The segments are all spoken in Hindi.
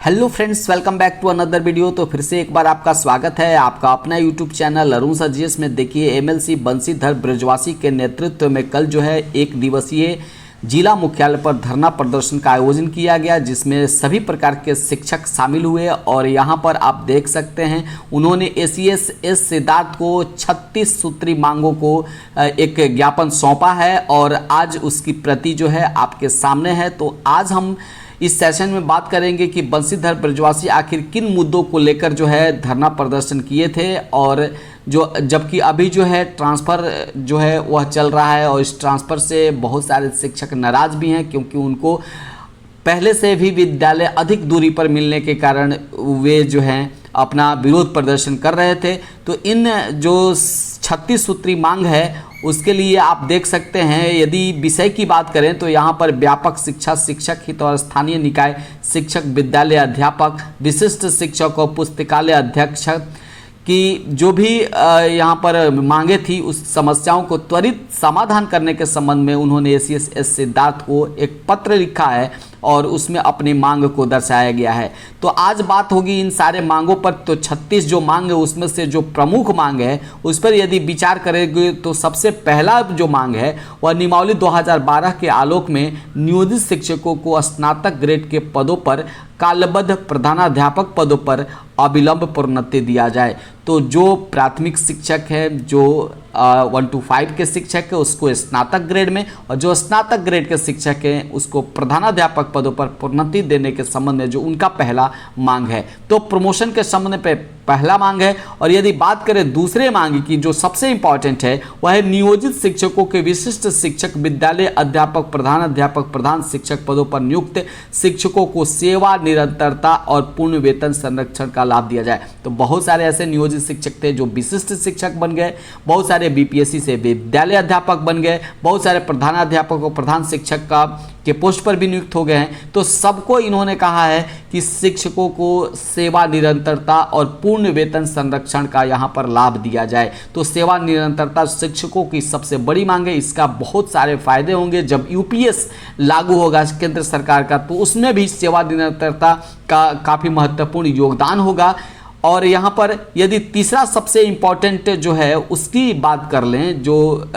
Hello friends, welcome back to another video. तो फिर से एक बार आपका स्वागत है आपका अपना YouTube channel Arun sir GS में। देखिए, एमएलसी बंशीधर ब्रजवासी के नेतृत्व में कल जो है एक दिवसीय जिला मुख्यालय पर धरना प्रदर्शन का आयोजन किया गया, जिसमें सभी प्रकार के शिक्षक शामिल हुए। और यहां पर आप देख सकते हैं, उन्होंने एसीएस एस सिद्धार्थ को 36 सूत्री मांगों को एक ज्ञापन सौंपा है और आज उसकी प्रति जो है आपके सामने है। तो आज हम इस सेशन में बात करेंगे कि बंशीधर ब्रजवासी आखिर किन मुद्दों को लेकर जो है धरना प्रदर्शन किए थे, और जो जबकि अभी जो है ट्रांसफ़र जो है वह चल रहा है और इस ट्रांसफ़र से बहुत सारे शिक्षक नाराज़ भी हैं, क्योंकि उनको पहले से भी विद्यालय अधिक दूरी पर मिलने के कारण वे जो हैं अपना विरोध प्रदर्शन कर रहे थे। तो इन जो 36 सूत्री मांग है उसके लिए आप देख सकते हैं, यदि विषय की बात करें तो यहाँ पर व्यापक शिक्षा, शिक्षक हित और स्थानीय निकाय शिक्षक, विद्यालय अध्यापक, विशिष्ट शिक्षक और पुस्तकालय अध्यक्ष की जो भी यहाँ पर मांगे थी, उस समस्याओं को त्वरित समाधान करने के संबंध में उन्होंने एसीएस एस सिद्धार्थ को एक पत्र लिखा है और उसमें अपनी मांग को दर्शाया गया है। तो आज बात होगी इन सारे मांगों पर। तो 36 जो मांग है उसमें से जो प्रमुख मांग है उस पर यदि विचार करेंगे तो सबसे पहला जो मांग है वह नियमावली 2012 के आलोक में नियोजित शिक्षकों को स्नातक ग्रेड के पदों पर कालबद्ध प्रधानाध्यापक पदों पर अविलंब प्रोन्नति दिया जाए। तो जो प्राथमिक शिक्षक है, जो 1 to 5 के शिक्षक है उसको स्नातक ग्रेड में, और जो स्नातक ग्रेड के शिक्षक हैं उसको प्रधानाध्यापक पदों पर प्रोन्नति देने के संबंध में जो उनका पहला मांग है। तो प्रमोशन के संबंध में पहला मांग है। और यदि बात करें दूसरे मांग की, जो सबसे इंपॉर्टेंट है, वह है नियोजित शिक्षकों के विशिष्ट शिक्षक, विद्यालय अध्यापक, प्रधानाध्यापक, प्रधान शिक्षक पदों पर नियुक्त शिक्षकों को सेवा निरंतरता और पूर्ण वेतन संरक्षण का लाभ दिया जाए। तो बहुत सारे ऐसे नियोजित शिक्षक थे जो विशिष्ट शिक्षक बन गए, बहुत सारे बीपीएससी से विद्यालय अध्यापक बन गए, बहुत सारे प्रधानाध्यापक और प्रधान शिक्षक के पोस्ट पर भी नियुक्त हो गए हैं। तो सबको इन्होंने कहा है कि शिक्षकों को सेवा निरंतरता और पूर्ण वेतन संरक्षण का यहाँ पर लाभ दिया जाए। तो सेवा निरंतरता शिक्षकों की सबसे बड़ी मांग है, इसका बहुत सारे फायदे होंगे। जब यूपीएस लागू होगा केंद्र सरकार का, तो उसमें भी सेवा निरंतरता का काफ़ी महत्वपूर्ण योगदान होगा। और यहाँ पर यदि तीसरा सबसे इम्पॉर्टेंट जो है उसकी बात कर लें, जो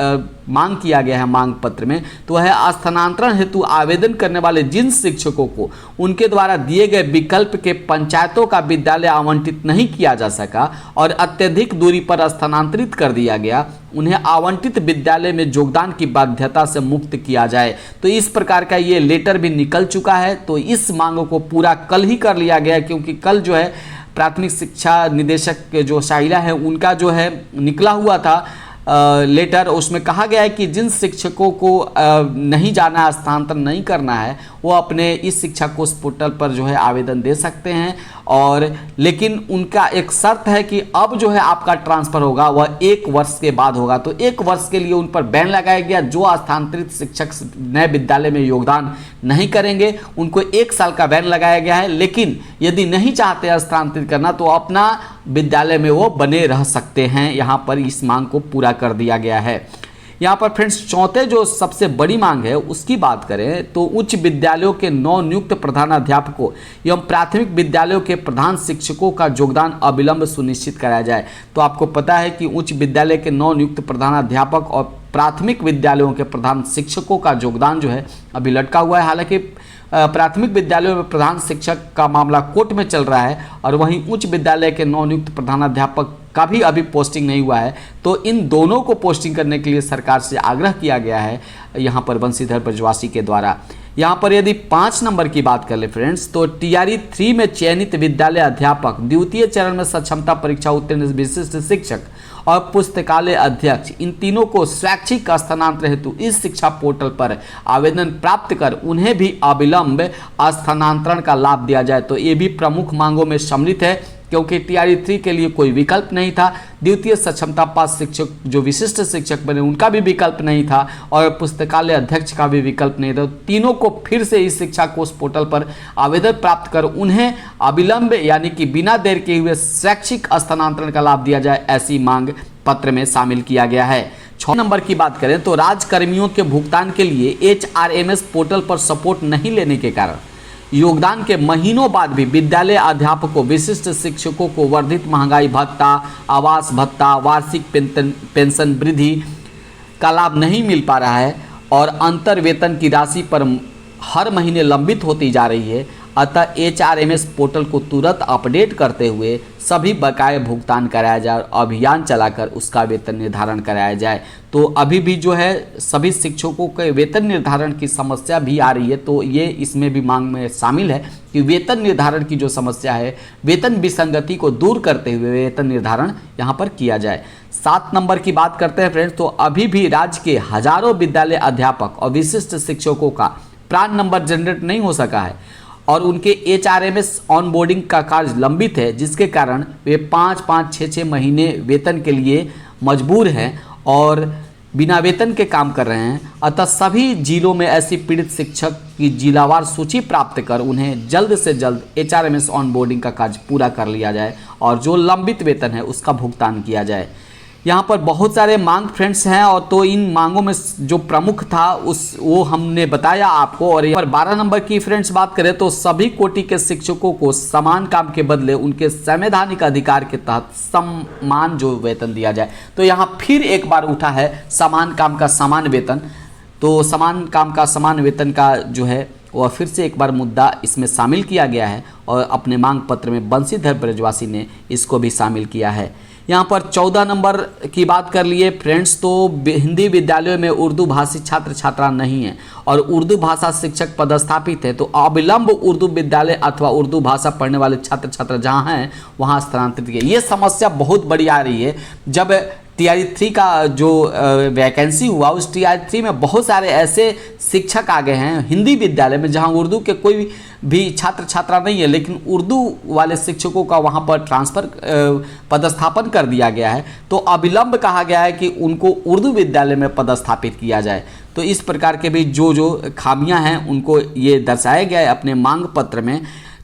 मांग किया गया है मांग पत्र में, तो है स्थानांतरण हेतु आवेदन करने वाले जिन शिक्षकों को उनके द्वारा दिए गए विकल्प के पंचायतों का विद्यालय आवंटित नहीं किया जा सका और अत्यधिक दूरी पर स्थानांतरित कर दिया गया, उन्हें आवंटित विद्यालय में योगदान की बाध्यता से मुक्त किया जाए। तो इस प्रकार का ये लेटर भी निकल चुका है। तो इस मांग को पूरा कल ही कर लिया गया, क्योंकि कल जो है प्राथमिक शिक्षा निदेशक जो शाइला है उनका जो है निकला हुआ था लेटर। उसमें कहा गया है कि जिन शिक्षकों को नहीं जाना है, स्थानांतरण नहीं करना है, वो अपने इस शिक्षा कोष पोर्टल पर जो है आवेदन दे सकते हैं। और लेकिन उनका एक शर्त है कि अब जो है आपका ट्रांसफ़र होगा वह 1 वर्ष के बाद होगा। तो 1 वर्ष के लिए उन पर बैन लगाया गया। जो स्थानांतरित शिक्षक नए विद्यालय में योगदान नहीं करेंगे उनको 1 साल का बैन लगाया गया है। लेकिन यदि नहीं चाहते स्थानांतरित करना तो अपना विद्यालय में वो बने रह सकते हैं। यहाँ पर इस मांग को पूरा कर दिया गया है। यहाँ पर फ्रेंड्स चौथे जो सबसे बड़ी मांग है उसकी बात करें तो उच्च विद्यालयों के नवनियुक्त प्रधानाध्यापकों एवं प्राथमिक विद्यालयों के प्रधान शिक्षकों का योगदान अविलंब सुनिश्चित कराया जाए। तो आपको पता है कि उच्च विद्यालय के नवनियुक्त प्रधानाध्यापक और प्राथमिक विद्यालयों के प्रधान शिक्षकों का योगदान जो है अभी लटका हुआ है। हालांकि प्राथमिक विद्यालयों में प्रधान शिक्षक का मामला कोर्ट में चल रहा है और वहीं उच्च विद्यालय के नवनियुक्त प्रधानाध्यापक का भी अभी पोस्टिंग नहीं हुआ है। तो इन दोनों को पोस्टिंग करने के लिए सरकार से आग्रह किया गया है यहाँ पर बंशीधर ब्रजवासी के द्वारा। यहाँ पर यदि 5 नंबर की बात कर ले फ्रेंड्स, तो टीआरई 3 में चयनित विद्यालय अध्यापक, द्वितीय चरण में सक्षमता परीक्षा उत्तीर्ण विशिष्ट शिक्षक और पुस्तकालय अध्यक्ष, इन तीनों को स्वैच्छिक स्थानांतरण हेतु इस शिक्षा पोर्टल पर आवेदन प्राप्त कर उन्हें भी अविलंब स्थानांतरण का लाभ दिया जाए। तो ये भी प्रमुख मांगों में सम्मिलित है, क्योंकि टीआरई 3 के लिए कोई विकल्प नहीं था, द्वितीय सक्षमता पास शिक्षक जो विशिष्ट शिक्षक बने उनका भी विकल्प नहीं था, और पुस्तकालय अध्यक्ष का भी विकल्प नहीं था। तीनों को फिर से इस शिक्षा कोष पोर्टल पर आवेदन प्राप्त कर उन्हें अविलंब यानी कि बिना देर के हुए शैक्षिक स्थानांतरण का लाभ दिया जाए, ऐसी मांग पत्र में शामिल किया गया है। 6 नंबर की बात करें तो राज्य कर्मियों के भुगतान के लिए HRMS पोर्टल पर सपोर्ट नहीं लेने के कारण योगदान के महीनों बाद भी विद्यालय अध्यापकों, विशिष्ट शिक्षकों को वर्धित महंगाई भत्ता, आवास भत्ता, वार्षिक पेंशन वृद्धि का लाभ नहीं मिल पा रहा है और अंतर वेतन की राशि पर हर महीने लंबित होती जा रही है। अतः HRMS पोर्टल को तुरंत अपडेट करते हुए सभी बकाये भुगतान कराया जाए और अभियान चलाकर उसका वेतन निर्धारण कराया जाए। तो अभी भी जो है सभी शिक्षकों के वेतन निर्धारण की समस्या भी आ रही है, तो ये इसमें भी मांग में शामिल है कि वेतन निर्धारण की जो समस्या है, वेतन विसंगति को दूर करते हुए वेतन निर्धारण यहाँ पर किया जाए। 7 नंबर की बात करते हैं फ्रेंड्स, तो अभी भी राज्य के हजारों विद्यालय अध्यापक और विशिष्ट शिक्षकों का प्रान नंबर जनरेट नहीं हो सका है और उनके HRMS ऑनबोर्डिंग का कार्य लंबित है, जिसके कारण वे 5-5, 6-6 महीने वेतन के लिए मजबूर हैं और बिना वेतन के काम कर रहे हैं। अतः सभी जिलों में ऐसी पीड़ित शिक्षक की जिलावार सूची प्राप्त कर उन्हें जल्द से जल्द HRMS ऑनबोर्डिंग का कार्य पूरा कर लिया जाए और जो लंबित वेतन है उसका भुगतान किया जाए। यहाँ पर बहुत सारे मांग फ्रेंड्स हैं और तो इन मांगों में जो प्रमुख था वो हमने बताया आपको। और यहाँ पर 12 नंबर की फ्रेंड्स बात करें तो सभी कोटि के शिक्षकों को समान काम के बदले उनके संवैधानिक अधिकार के तहत समान जो वेतन दिया जाए। तो यहाँ फिर एक बार उठा है समान काम का समान वेतन, तो समान काम का समान वेतन का जो है वह फिर से एक बार मुद्दा इसमें शामिल किया गया है और अपने मांग पत्र में बंशीधर ब्रजवासी ने इसको भी शामिल किया है। यहाँ पर 14 नंबर की बात कर लिए फ्रेंड्स, तो हिंदी विद्यालयों में उर्दू भाषी छात्र छात्रा नहीं है और उर्दू भाषा शिक्षक पदस्थापित है, तो अविलंब उर्दू विद्यालय अथवा उर्दू भाषा पढ़ने वाले छात्र छात्रा जहाँ हैं वहाँ स्थानांतरित किए। ये समस्या बहुत बड़ी आ रही है। जब TRE 3 का जो वैकेंसी हुआ उस TRE 3 में बहुत सारे ऐसे शिक्षक आ गए हैं हिंदी विद्यालय में जहां उर्दू के कोई भी छात्र छात्रा नहीं है, लेकिन उर्दू वाले शिक्षकों का वहां पर ट्रांसफ़र पदस्थापन कर दिया गया है। तो अविलंब कहा गया है कि उनको उर्दू विद्यालय में पदस्थापित किया जाए। तो इस प्रकार के भी जो खामियां हैं उनको ये दर्शाया गया है अपने मांग पत्र में।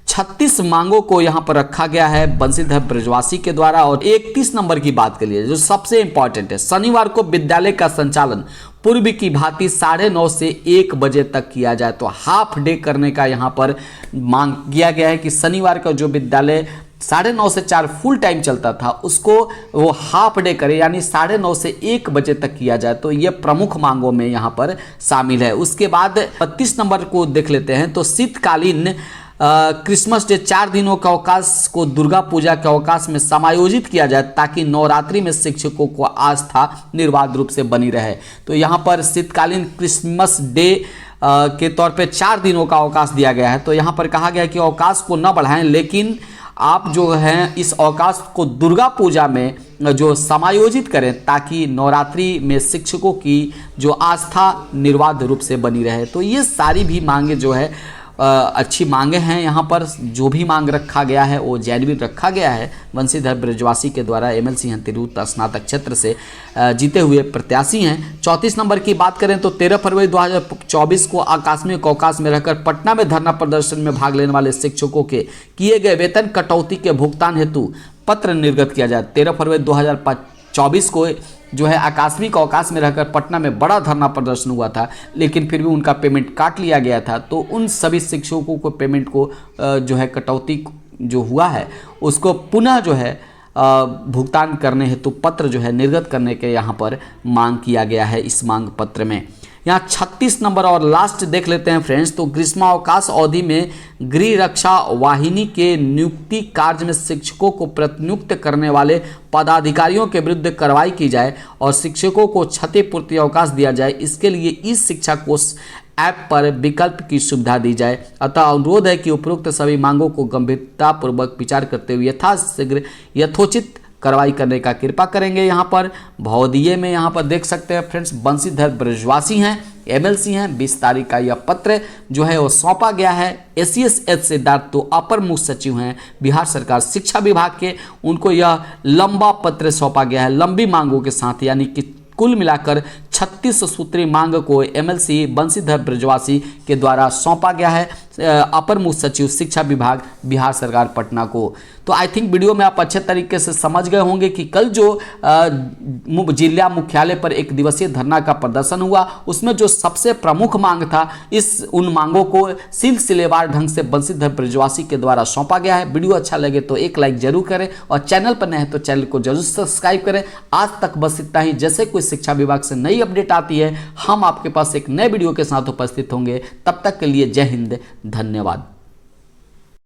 36 मांगों को यहाँ पर रखा गया है बंशीधर ब्रजवासी के द्वारा। और 31 नंबर की बात करिए जो सबसे इंपॉर्टेंट है, शनिवार को विद्यालय का संचालन पूर्व की भांति 9:30 से 1 बजे तक किया जाए। तो हाफ डे करने का यहाँ पर मांग किया गया है कि शनिवार का जो विद्यालय 9:30 से 4 फुल टाइम चलता था उसको वो हाफ डे करे, यानी 9:30 से 1 बजे तक किया जाए। तो ये प्रमुख मांगों में यहाँ पर शामिल है। उसके बाद 32 नंबर को देख लेते हैं, तो शीतकालीन क्रिसमस डे 4 दिनों का अवकाश को दुर्गा पूजा के अवकाश में समायोजित किया जाए ताकि नवरात्रि में शिक्षकों को आस्था निर्बाध रूप से बनी रहे। तो यहाँ पर शीतकालीन क्रिसमस डे के तौर पे 4 दिनों का अवकाश दिया गया है। तो यहाँ पर कहा गया है कि अवकाश को न बढ़ाएं, लेकिन आप जो हैं इस अवकाश को दुर्गा पूजा में जो समायोजित करें ताकि नवरात्रि में शिक्षकों की जो आस्था निर्बाध रूप से बनी रहे। तो ये सारी भी मांगे जो है अच्छी मांगे हैं। यहाँ पर जो भी मांग रखा गया है वो जेन्युइन रखा गया है। बंशीधर ब्रजवासी के द्वारा MLC हैं तिरहुत स्नातक क्षेत्र से जीते हुए प्रत्याशी हैं। 34 नंबर की बात करें तो 13 फरवरी 2024 को आकस्मिक अवकाश में रहकर पटना में धरना प्रदर्शन में भाग लेने वाले शिक्षकों के किए गए वेतन कटौती के भुगतान हेतु पत्र निर्गत किया जाए। 13 फरवरी 2024 को जो है आकस्मिक अवकाश में रहकर पटना में बड़ा धरना प्रदर्शन हुआ था, लेकिन फिर भी उनका पेमेंट काट लिया गया था। तो उन सभी शिक्षकों को पेमेंट को जो है कटौती जो हुआ है उसको पुनः जो है भुगतान करने हेतु पत्र जो है निर्गत करने के यहाँ पर मांग किया गया है इस मांग पत्र में। यहाँ 36 नंबर और लास्ट देख लेते हैं फ्रेंड्स, तो ग्रीष्मावकाश अवधि में गृह रक्षा वाहिनी के नियुक्ति कार्य में शिक्षकों को प्रतिनियुक्त करने वाले पदाधिकारियों के विरुद्ध कार्रवाई की जाए और शिक्षकों को क्षतिपूर्ति अवकाश दिया जाए। इसके लिए इस शिक्षा कोष ऐप पर विकल्प की सुविधा दी जाए। अतः अनुरोध है कि उपरोक्त सभी मांगों को गंभीरतापूर्वक विचार करते हुए यथाशीघ्र यथोचित कार्रवाई करने का कृपा करेंगे। यहाँ पर भौदिये में यहाँ पर देख सकते हैं फ्रेंड्स, बंशीधर ब्रजवासी हैं, MLC हैं। 20 तारीख का यह पत्र जो है वो सौंपा गया है SCSH से तो अपर मुख्य सचिव हैं बिहार सरकार शिक्षा विभाग के, उनको यह लंबा पत्र सौंपा गया है लंबी मांगों के साथ, यानी कि कुल मिलाकर 36 सूत्रीय मांग को MLC बंशीधर ब्रजवासी के द्वारा सौंपा गया है। अपर मुख्य सचिव शिक्षा विभाग बिहार सरकार पटना को। तो आई थिंक वीडियो में आप अच्छे तरीके से समझ गए होंगे कि कल जो जिला मुख्यालय पर एक दिवसीय धरना का प्रदर्शन हुआ, उसमें जो सबसे प्रमुख मांग था, उन मांगों को सिलसिलेवार ढंग से बंशीधर ब्रजवासी के द्वारा सौंपा गया है। वीडियो अच्छा लगे तो एक लाइक जरूर करें और चैनल पर नए हैं तो चैनल को जरूर सब्सक्राइब करें। आज तक बस इतना ही। जैसे कोई शिक्षा विभाग से नई अपडेट आती है, हम आपके पास एक नए वीडियो के साथ उपस्थित होंगे। तब तक के लिए जय हिंद, धन्यवाद।